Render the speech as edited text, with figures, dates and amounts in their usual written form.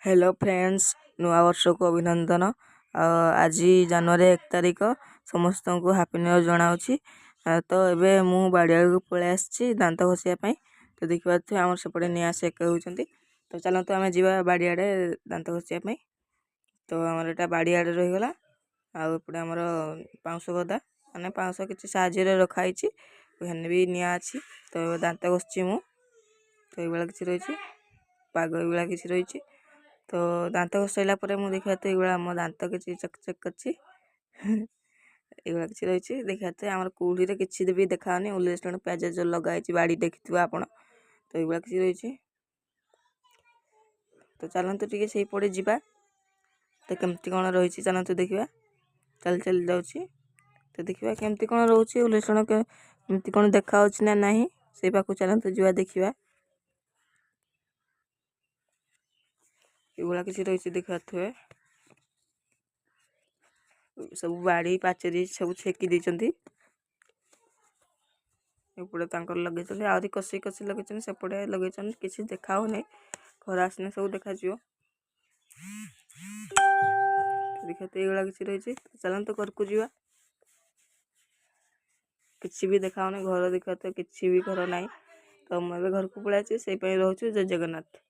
Hello friends नुआ वर्ष को अभिनंदन। आज जनवरी 1 तारिख समस्त को हापी न्यू इयर जनावि। तो ये मु बाड़िया को पलि आसी दांत घषापी। तो देखिए आम सेपटे निआ सेक होती। तो चलते आम जा बाड़ियाड़े दांत घषापी। तो आमर यहाँ बाड़ियाड़े रहीगला आउे आमर पाउंश गदा माने पाउंश किसी साहय रखाई हेन भी निआ अच्छी। तो दांत घषी मु तो ये किसी रही पाग ये किसी रही। तो दांत घसैला मुझे देखा तो ये मो दांत किसी चक चक कर ये किसी रही देखा आम कूड़ी किसी भी देखानी उल्लेसन प्याज जो लगाई बाड़ी देखी आप। तो ये किसी रही। तो चलते टे से पड़े जा तो केमती कौन रही चलते देखा चल चल जाऊँगी। तो देखा केमती कौन रोचे उल्लेसन केमती कौन देखा ना ना से पाक चलते जा देखा ये किसी रही देखा थे सब बाड़ी पाचेरी सब छेकी देते एपटे लगे आहरी कषि कषि लगे सेपटे लगे किसी देखा नहीं खरा आसने सब देखा देखा तो ये किसी रही चलते घर को जा किसी भी देखा घर देखा तो किसी भी घर ना। तो मुझे घर को पलि से रोचु जय जगन्नाथ।